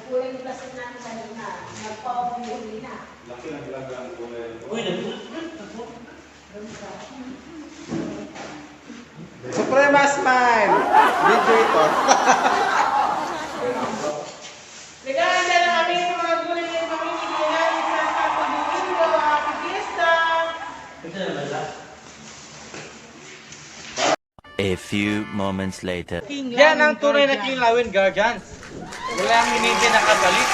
kulay yung plastic natin kanina. Nagpa-huli na. Laki ng ilaga ang kulay. Uy, Suprema Smile! Video ito. Ligahan na lang kami yung mga gulay yung mamimigay namin sa pagbubulo, happy fiesta! A few moments later. yan ang tunay na King Lawin Guardians. Wala ang hindi nakabalik.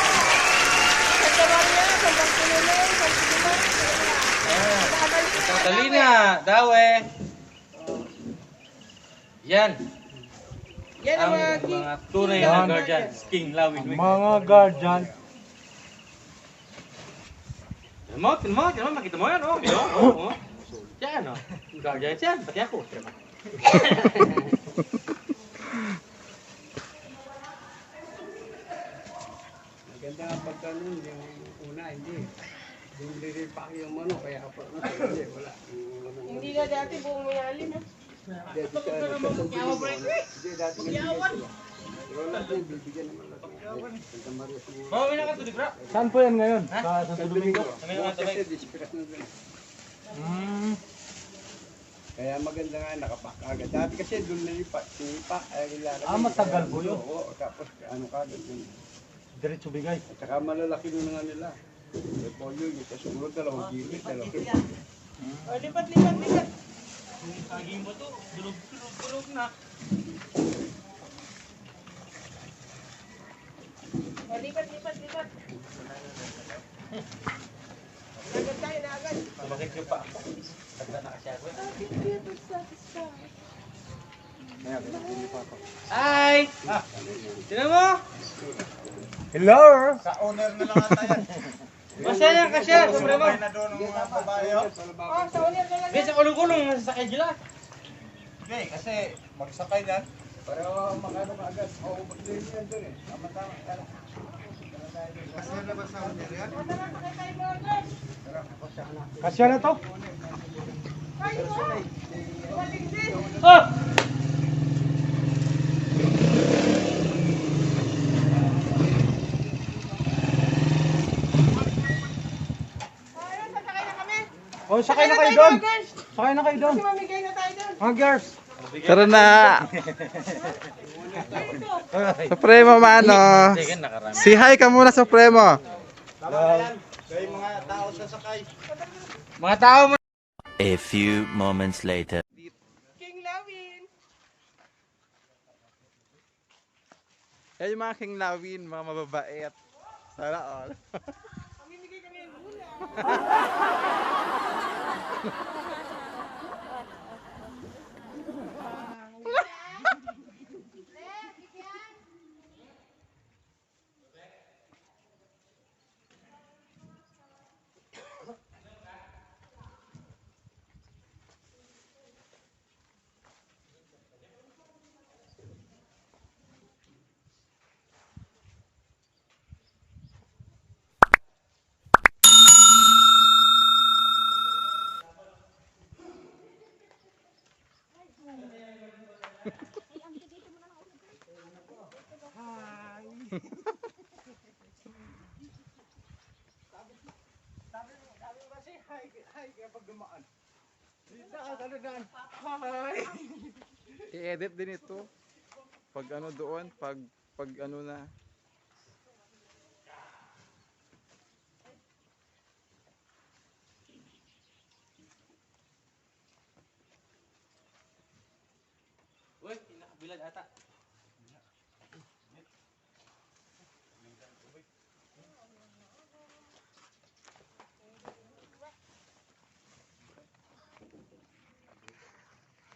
Catalina, Dawe. Yan. Yan ang mga Ang mga tunay na Guardians. King Lawin. Mga guardian. Tinan mo, makita mo yan, oh. Oh. Yan, oh. Guardians yan, pati ako. Maganda nga pagka nun, yung una, hindi. Hindi pa yung ano, kaya pa, hindi, wala. Hindi na dati buong mayalin ha. Hindi, dati wala din, bibigyan naman lang. Santa Maria siguro. Oh, may nakatuloy, bro. Saan po yan ngayon? Sa Santo Domingo? Kasi disperas na dun. Kaya maganda nga, nakapak agad. Dati kasi doon nilipat, ay ilalagay. Matagal po yun? Oo, tapos ano kagad yun. Diretso bigay. At saka malalaki doon nga nila. May polio yun, sa sunod, dalawang gilid, dalawang O, lipat. Saging mo to, dulog na. O, lipat. Agad tayo na agad. Bakit yung pa ako? Tagda na kasi ako. Hi! Tinan mo! Hello! Sa owner na lang ata yan. Masya yan kasya, sobrang mo. Na doon ng mga babae. O, sa ulit na lang. Bisa kulong-kulong, nasasakay sila. Okay, kasi magsakay yan. para makano ka agad. Oo, mag-leave yan doon eh. Tama-tama. Tara. Kasi na ba sa owner yan? Tara, sakay tayo mga guys. Kasya na to? Tayo mo. Waling din. Oh! Ayun, sasakay na kami. Oh, sakay na kayo doon. Sakay na kayo doon. Kasi mamigay na tayo doon. Mga girls. Tara na. Supremo Mano. Sige, nakarami. Si hi ka muna, Supremo. Tama na yan. Kaya yung mga tao sasakay. Mga tao mo. A few moments later. King Lawin. Yan yung mga King Lawin, mga mababait. Sana all. Mamimigay kami ng gula. I-edit din ito. Pag ano doon, pag ano na. Uy, nakabilad ata.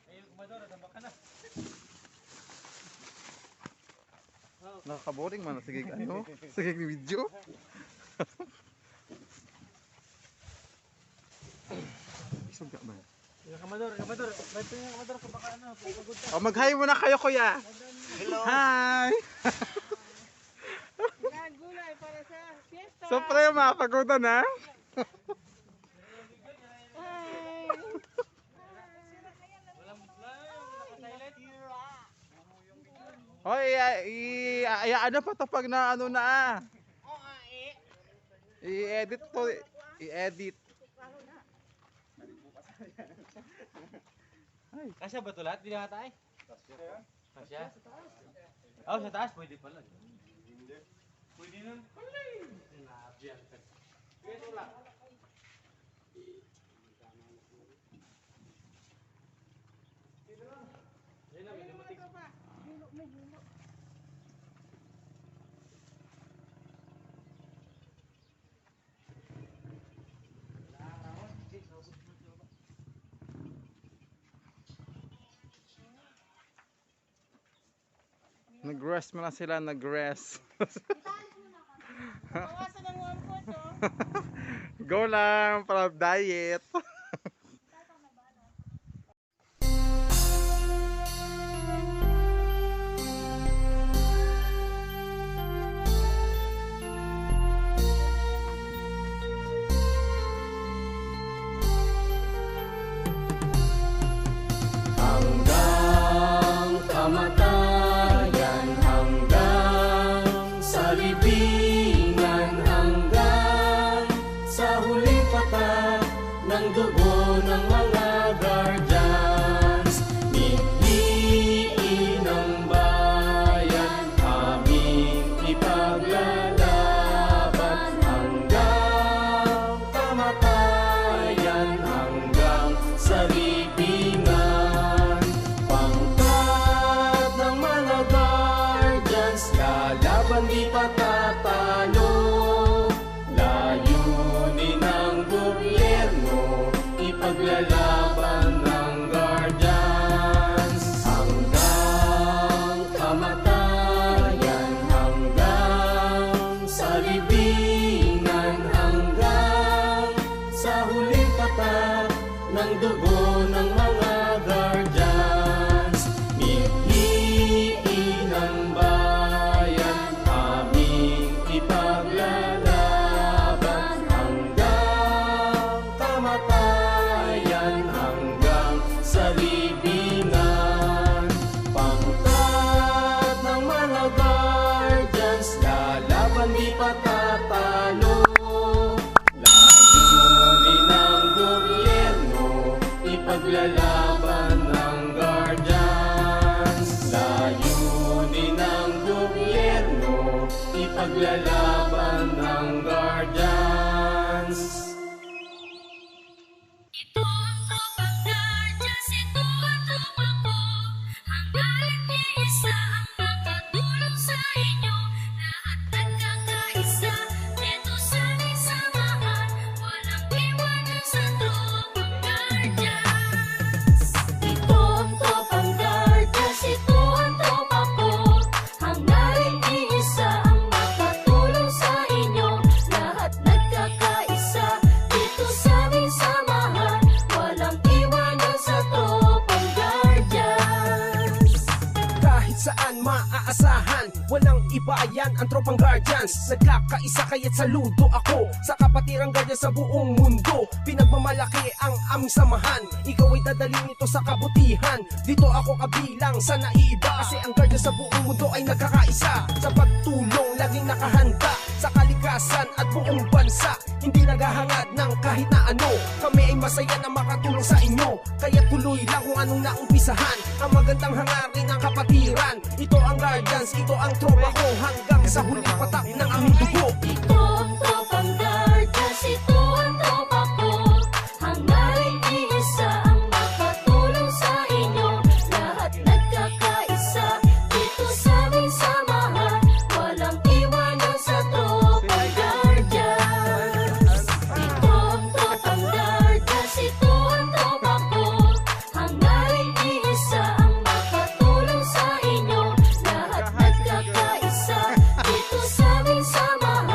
Ayun, kumadora, tamba ka na. Nakakaboring man. Sige, ano? Sige, video. Isog ka ba? Kamador. Ba't yung kamador ka baka ano? Pagod ka. Oh, mag-hi muna kayo, kuya. Hello. Hi! Yan, gulay para sa fiesta. Supremo, pagoda na. Hi. Walang nakasailet. Hoy, ano pa to pag na ano na? I-edit to. I-edit. Kasya ba ito lahat? Hindi nga tayo. Kasya? Oh, sa taas pwede pala. Pwede nun. Nabiyan ka. Ito lang. Nag-rest mo na sila, nag-rest. Bawasan ng 1 oh. Go lang para diet. Hanggang kamatayan, hanggang sa libingan, hanggang sa huling patak ng dugo ng mga guardians. Piliin ng bayan, aming ipaglalaban hanggang kamatayan, hanggang sa libingan. Pangkat ng mga guardians, lalaban di patatalo. Layunin ng gobyerno, ipaglalaban ng guardians hanggang kamatayan, hanggang sa libingan, hanggang sa huling patak ng dugo ng mga guardians. Piliin ng bayan, aming ipaglalaban hanggang kamatayan, hanggang sa libingan. Pangkat ng mga guardians, lalaban di patatalo. Layunin ng gobyerno, ipaglalaban ng guardians. Layunin ng gobyerno, ipaglalaban ng guardians. Ito ang tropang guardians, ito ang tropang ko. Hangga't iisa ang makatulong sa inyo. Lahat nagkakaisa, dito sa aming samahan. Walang iwanan sa tropang guardians. Ito ang tropang guardians, ito ang tropa ko. Hangga't iisa ang makatulong sa inyo. Lahat nagkakaisa, dito sa aming samahan. Walang iwanan sa tropang guardians. Kahit saan maaasahan, walang iba yan ang tropang guardians. Nagkakaisa kaya't saludo ako sa kapatirang guardians sa buong mundo. Pinagmamalaki ang aming samahan, ikaw ay dadalhin nito sa kabutihan. Dito ako kabilang sa naiiba, kasi ang guardians sa buong mundo ay nagkakaisa. Sa pagtulong, laging nakahanda sa kalikasan at buong bansa. Hindi naghahangad ng kahit na ano, kami ay masaya na makatulong sa inyo. Kaya tuloy lang kung anong naumpisahan, ang magandang hangarin ng kapatiran. Ito ang guardians, ito ang tropa ko, hanggang sa huling patak ng aming dugo. Ito ang tropang guardians, ito ang tropa ko. Hangga't iisa ang makatulong sa inyo. Lahat nagkakaisa, dito sa aming samahan. Walang iwanan sa tropang guardians. Ito ang tropang guardians, ito ang tropa ko. Hangga't iisa ang makatulong sa inyo. Lahat nagkakaisa, dito sa aming samahan.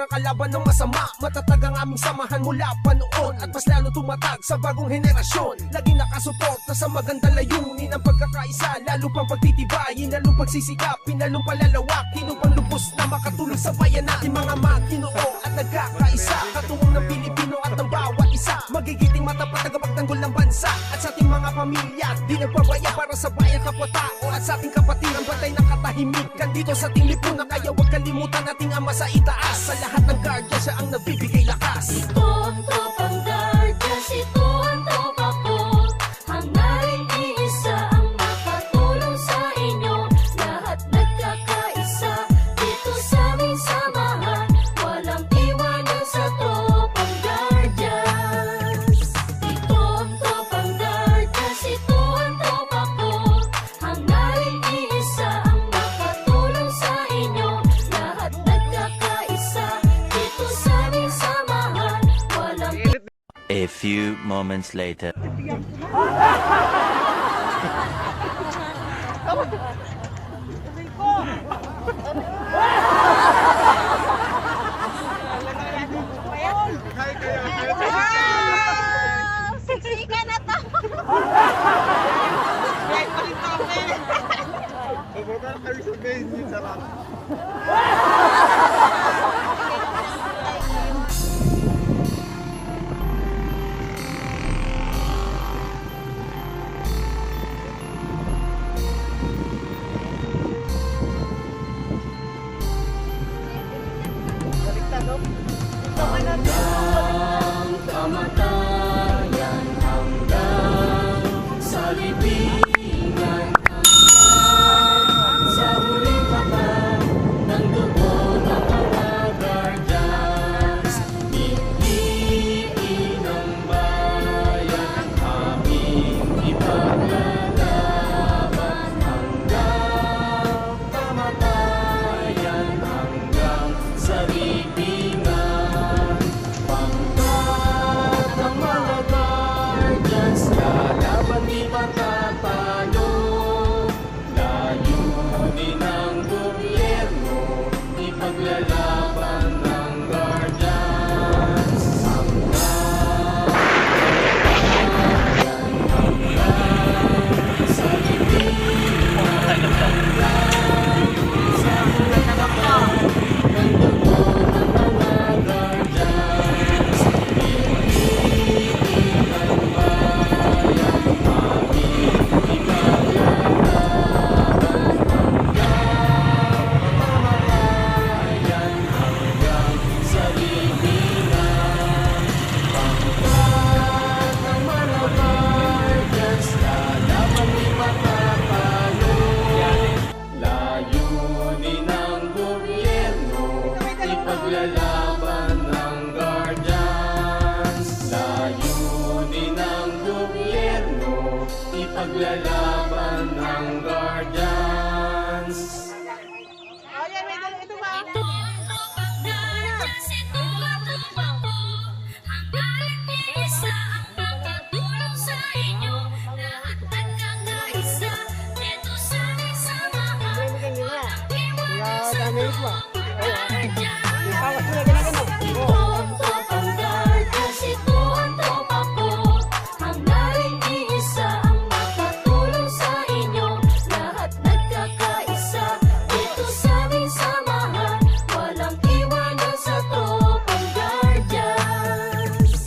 kapatiran kalaban ng masama. Matatag ang aming samahan mula pa noon at mas lalo tumatag sa bagong henerasyon. Laging nakasuporta sa magandang layunin ang pagkakaisa, lalo pang pagtitibayin, lalong pagsisikapin, lalong palalawakin upang lubos na makatulong sa bayan natin mga Maginoo at nagkakaisa. Katuwang ng Pilipino at ng bawat isa, magigiting matapat tagapagtanggol ng bansa at sa ating mga pamilya di nagpabaya para sa bayan kapwa-tao at sa ating kapatiran batay ng katahimikan dito sa ating lipunan. Kaya huwag kalimutan nating ama sa itaas, sa lahat ng guardia siya ang nagbibigay lakas. Ito ang tropang Guardians, ito ang tropa ko. Hangarin iisa ang makatulong sa inyo. Lahat nagkakaisa dito sa aming samahan. Walang iwanan sa tropang Guardians. Ito ang tropang Guardians, ito ang tropa ko. Hangarin iisa ang makatulong sa inyo. Lahat nagkakaisa dito sa aming samahan. Walang A few moments later. Siksikan na to. Pupunta na kami sa base niyo sa lang. kamatayan hanggang sa libingan sa huling patag ng dugo ng mga guardians. Piliin ang bayan, aming ipaglalaban hanggang kamatayan hanggang sa libingan. Lalaban di matatalo, layunin ng gobyerno, ipaglalaban ng guardians. Hanggang sa libingan, sa hulang kapag ng dugo ng mga guardians. Layunin ng gobyerno, ipaglalaban ng guardians. Layunin ng gobyerno, ipaglalaban ng guardians. Oh, yan, may dalawa ito ba? Ito ang tropang Guardians, ito ang tropa ko. Hangarin iisa ang makatulong sa inyo. Lahat nagkakaisa dito sa aming samahan. Walang iwanan sa tropang Guardians. Ito ang tropang Guardians, ito ang tropa ko. Hangarin iisa ang makatulong sa inyo. Lahat nagkakaisa dito sa aming samahan. Walang iwanan sa tropang Guardians.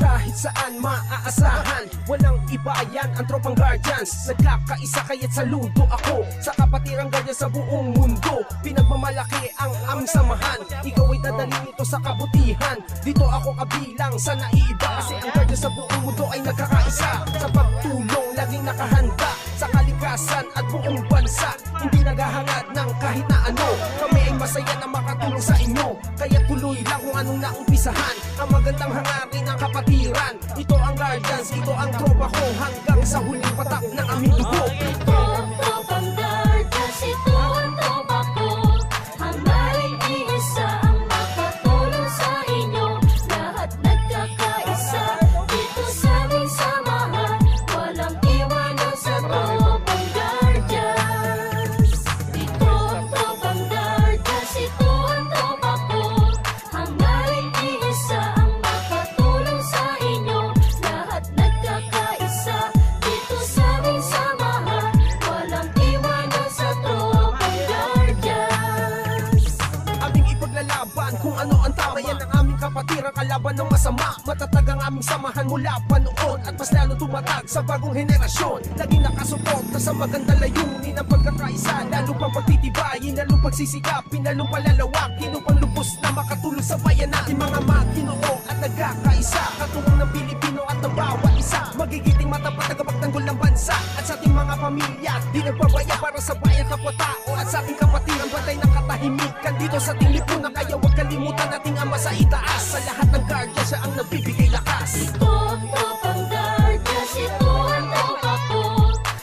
Kahit saan maaasahan, walang iba yan ang tropang guardians. Nagkakaisa kaya't saludo ako sa kapatirang guardian sa buong mundo. Pinagmamalaki ang aming samahan, ikaw ay dadalhin ito sa kabutihan. Dito ako kabilang sa naiiba, kasi ang guardian sa buong mundo ay nagkakaisa. Sa pagtulong, laging nakahanda sa kalikasan at buong bansa. Hindi naghahangad ng kahit na ano, kami ay masaya na makatulong sa inyo. Kaya tuloy lang kung anong naumpisahan, ang magandang hangarin ng kapatiran. Ito ang guardians, ito ang tropa ko, hanggang sa huling patak ng aming dugo. Ito ang tropang Guardians, ito ang tropa ko. Hangarin iisa ang makatulong sa inyo. Lahat nagkakaisa dito sa aming samahan. Walang iwanan sa tropang Guardians. Ito ang tropang Guardians, ito ang tropa ko. masama. Matatag ang aming samahan mula pa noon at mas lalo tumatag sa bagong henerasyon. Laging nakasuporta sa maganda layunin ng pagkakaisa, lalo pang pagtitibayin, lalo pagsisikapin, lalo palalawakin upang lubos na makatulong sa bayan natin. Mga maginoo at nagkakaisa, katuwang ng Pilipino at ng bawat isa, magigiting matapat na kapagtanggol ng bansa at sa ating mga pamilya. Di nagbabaya para sa bayan, kapwa-tao at sa ating kapatiran, bantay ng katahimikan dito sa ating lipunan. Kaya huwag kalimutan nating ama sa itaas, sa lahat ng guardian siya ang nagbibigay lakas. Ito ang tropang Guardians, ito ang tropa ko.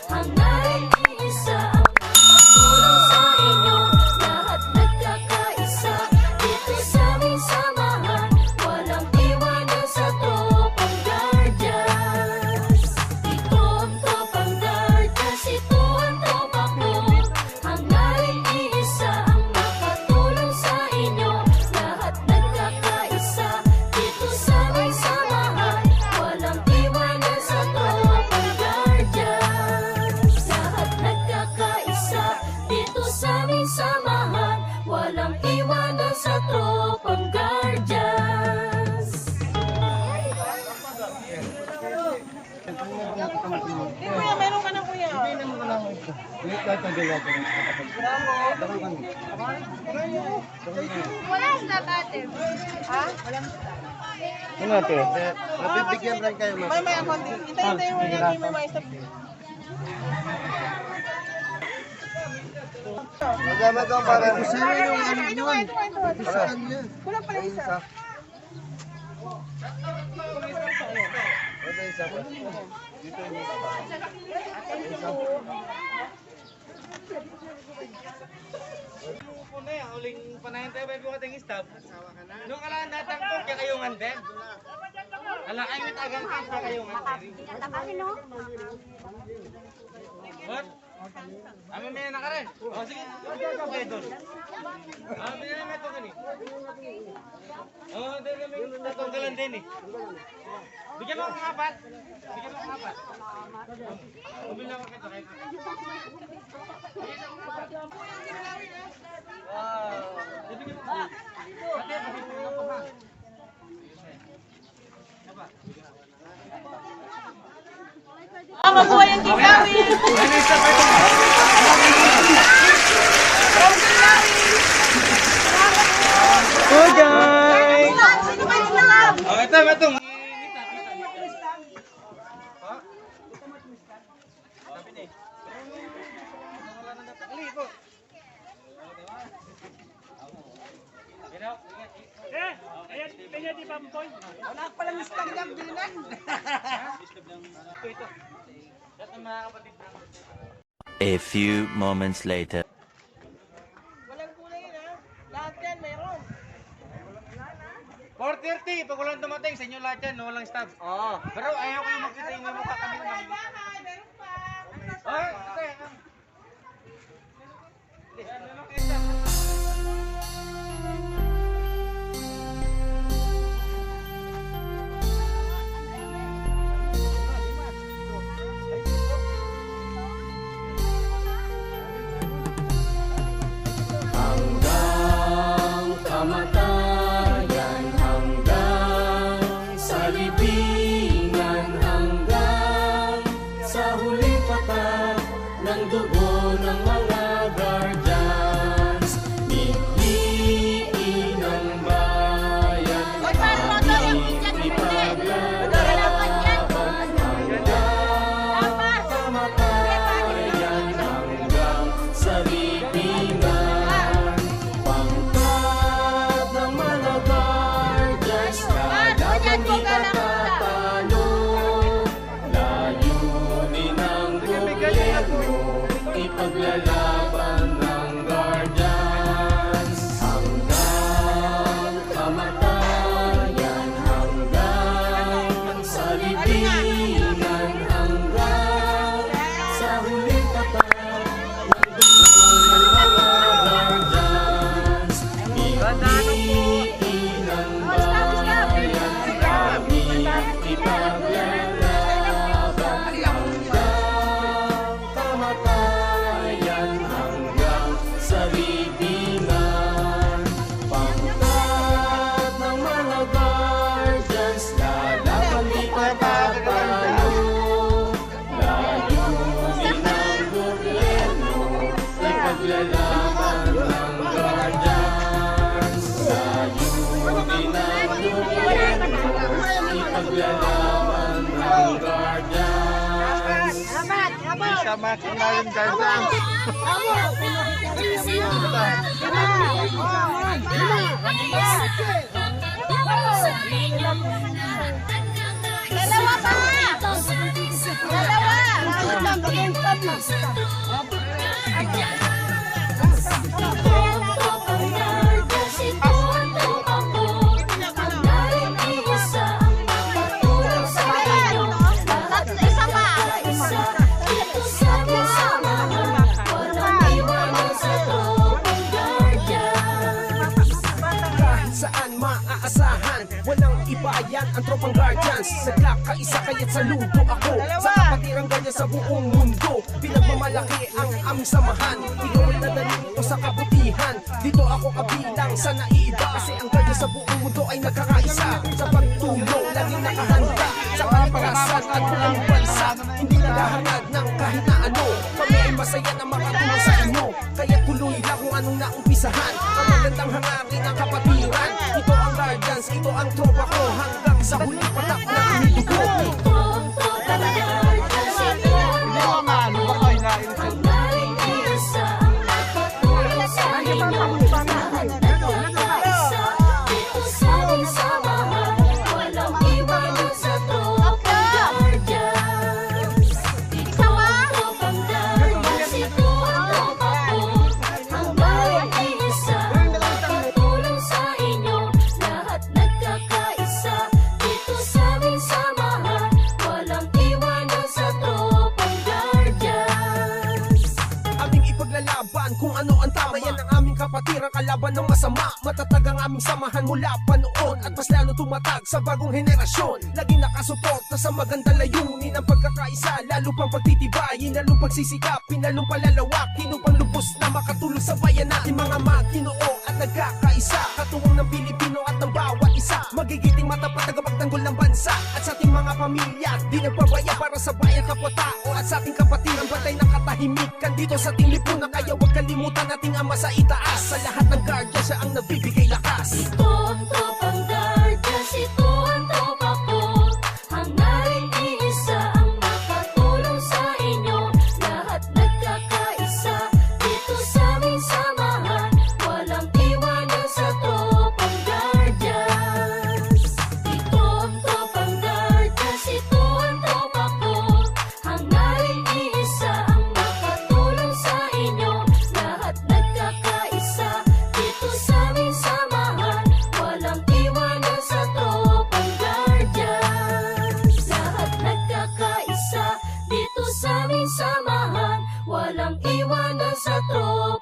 Hangarin iisa ang makatulong sa inyo. Lahat nagkakaisa dito sa aming samahan. Walang iwanan sa tropang Guardians. Ito ang tropang Guardians, ito ang tropa ko. Hangarin iisa ang makatulong sa inyo. Lahat nagkakaisa dito sa aming samahan. Walang iwanan sa tropang Guardians. Lahat nagkakaisa dito sa aming samahan. Walang iwanan sa tropang Guardians. Kuya, meron ka na kuya. Wala na ate. Ha? Ano ate? Mabibigyan rin kayo mas. May konti. Hintay-hintay mo yan, hindi mo maisap. Magama daw para gusto nyo yung ano Ito, yun. ito, ito. Saan yun? Kulang pala isa. Ito isa pa. Dito yung isa pa. Puno yan, uling panahin tayo baby ko ating stop. Nung kalaan datang ko, kaya kayong anden. Ala, ay may tagang ka, kaya kayong anden. What? Amin may na ka rin. O sige, okay doon. Amin na may ito gani. Oo, doon may tatunggalan din eh. Bigyan mo akong apat. Bigyan mo akong apat. Bumili ako kito kayo. Wow. Bigyan mo. Ate, bigyan mo pa. Mabuhay ang Kilawi! Oh, guys! Sino ba yung lalab? Oh, ito. Wala ka palang islang lang, bilan. A few moments later. Walang kulay yun ha. Lahat yan, mayroon. 4:30, pag walang dumating sa inyo lahat yan, no? Walang stop. Oo. Pero ayaw ko yung makita yung may mukha kami naman. Bahay, meron pa. Ay, okay. Hanggang kamatayan, hanggang sa libingan, hanggang sa huling patak ng dugo ng mga guardians. Piliin ang bayan, aming ipaglalaban hanggang kamatayan, hanggang sa libingan. Pangkat ng mga guardians, kalaban di matatalo. Layunin ng gobyerno, ipaglalaban ng guardians. Hanggang kamatayan, hanggang sa libingan, hanggang sa huling patak ng dugo ng mga guardians. Piliin ang bayan, aming ipaglalaban hanggang kamatayan, Sama kemarin Garzan. Dalawa pa! Kahit saan maaasahan, walang iba yan ang tropang guardians. Nagkakaisa kaya't saludo ako sa kapatirang ganyan sa buong mundo. Pinagmamalaki ang aming samahan, ikaw ay nadaling ko sa kabutihan. Dito ako kabilang sa naiiba, kasi ang ganyan sa buong mundo ay nagkakaisa. Sa pagtulong, laging nakahanda sa kalikasan at buong bansa. Hindi naghahangad ng kahit na ano, kami ay masaya na makatulong sa inyo. Kaya tuloy lang kung anong naumpisahan. Ang magandang hangarin ng kapatiran. Ito ang guardians, ito ang tropa ko, hanggang sa huli patak na aming dugo. Kung ano ang tama, yan ang aming kapatiran, kalaban ng masama. Matatag ang aming samahan mula pa noon, at mas lalo tumatag sa bagong henerasyon. Laging nakasuporta sa magandang layunin ang pagkakaisa, lalo pang pagtitibayin, lalong pagsisikapin, lalong palalawakin upang lubos na makatulong sa bayan natin. Mga maginoo at nagkakaisa, katuwang ng Pilipino at ng bawat isa. Magigiting matapat tagapagtanggol ng bansa, at sa ating mga pamilya di nagpabaya para sa bayan kapwa-tao. At sa ating kapatiran, batay ng katahimikan dito sa ating lipunan. Kaya huwag kalimutan nating ama sa itaas. Sa lahat ng guardian, siya ang nagbibigay lakas. Ito ang tropang guardians, ito ang tropa ko. Hangarin iisa ang makatulong sa inyo. Lahat nagkakaisa dito sa aming samahan. Walang iwanan sa tropang guardians. Ito ang tropang guardians, ito ang tropa ko. Hangarin iisa ang makatulong sa inyo. Lahat nagkakaisa dito sa aming samahan. Walang iwanan sa tropang guardians. Lahat nagkakaisa dito sa aming samahan. Walang iwanan sa tropang